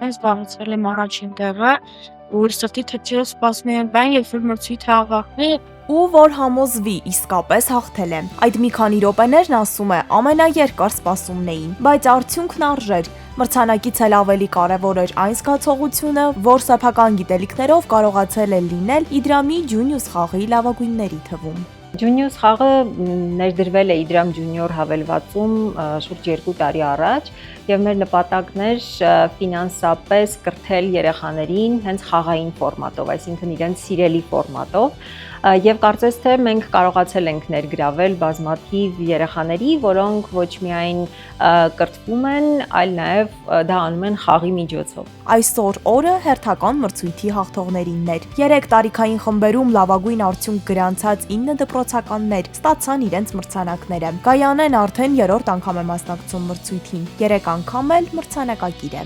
հենց զբաղեցրել եմ առաջին տեղը, ու սրտի թրջերը սպասում էին բան, երբ որ մրցույթը ավարտվի, ու որ համոզվի իսկապես հաղթել է։ Այդ մի քանի րոպեներն, ասում է, ամենաերկար սպասումն էին, բայց արդյունքն արժեր։ Մրցանակից էլ ավելի կարևոր էր այն զգացողությունը, որ սեփական գիտելիքներով կարողացել է լինել Իդրամի Ջունիուս խաղի լավագույնների թվում։ Ջունիուս խաղը ներդրվել է Իդրամ ջունիոր հավելվածում շուրջ 2 տարի առաջ, եւ մեր նպատակն էր ֆինանսապես կրթել երեխաներին հենց խաղային ֆորմատով, այսինքն իրենց սիրելի ֆորմատով, եւ կարծես թե մենք կարողացել ենք ներգրավել բազմաթիվ երեխաների, որոնք ոչ միայն կրթվում են, այլ նաեւ դա անում են խաղի միջոցով։ Այսօր օրը հերթական մրցույթի հաղթողներինն էր։ 3 տարիքային խմբերում լավագույն արդյունք գրանցած 9 դպրոցականներ ստացան իրենց մրցանակները։ Գայանեն արդեն 3-րդ անգամ է մասնակցում մրցույթին, 3 անգամ էլ մրցանակակիր է։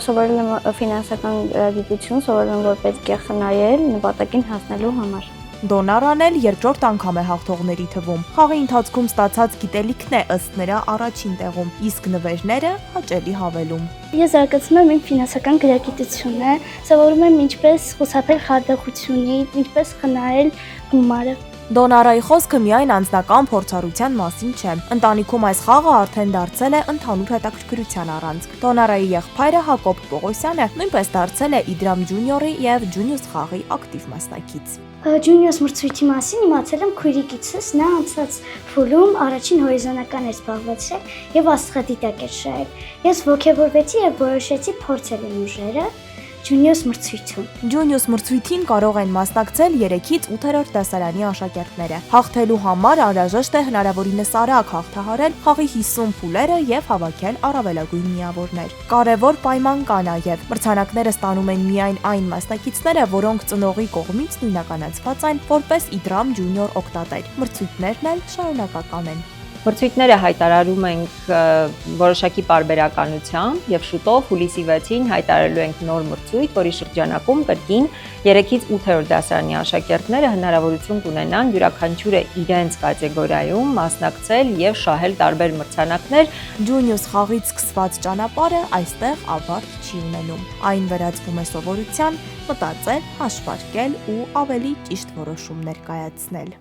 Սովորել եմ ֆինանսական գիտություն, սովորել եմ որպես կեղխնայել նպատակին հասնելու համար։ Դոնարան էլ 2-րդ անգամ է հաղթողների թվում։ Խաղի ընթացքում ստացած գիտելիքն է ըստ նրա առաջին տեղում, իսկ նվերները հաճելի հավելում։ Ես զարգացնում եմ իմ ֆինանսական գրագիտությունը, սովորում եմ ինչպես խուսափել խարդախությունից, ինչպես խնայել գումարը։ Դոնարայի խոսքը միայն անձնական փորձառության մասին չէ։ Ընտանիքում այս խաղը արդեն դարձել է ընդհանուր հետաքրքրության առանցք։ Դոնարայի եղբայրը Հակոբ Պողոսյանը նույնպես դարձել է Իդրամ ջունիորի եւ Ջունիուս խաղի ակտիվ մասնակից։ Ջունիուս մրցույթի մասին իմացել եմ քույրիկիցս, նա անցած փուլում առաջին հորիզոնական էր զբաղեցրել եւ աստղադիտակ էր շահել։ Ես ոգևորվեցի եւ որոշեցի փորձել իմ ուժերը Ջունիուս մրցույթում։ Ջունիուս մրցույթին կարող են մասնակցել 3-ից 8-րդ դասարանի աշակերտները։ Հաղթելու համար անհրաժեշտ է հնարավորինս արագ հաղթահարել խաղի 50 փուլերը եւ հավաքել առավելագույն միավորներ։ Կարևոր պայման կա նաեւ. մրցանակները ստանում են միայն այն մասնակիցները, որոնք ծնողի կողմից նույնականացված են որպես Իդրամ ջունիոր օգտատեր։ Մրցույթներն էլ շարունակական են։ Մրցույթները հայտարարում ենք որոշակի պարբերականությամբ եւ շուտով հուլիսի 6-ին հայտարարելու ենք նոր մրցույթ, որի շրջանակում կրկին 3-ից 8-րդ դասարանի աշակերտները հնարավորություն կունենան յուրաքանչյուրը իրենց կատեգորիայում մասնակցել եւ շահել տարբեր մրցանակներ։ Ջունիուս խաղից սկսված ճանապարհը այստեղ ավարտ չի ունենում։ Այն վերածվում է սովորության, մտածել, հաշվարկել ու ավելի ճիշտ որոշումներ կայացնել։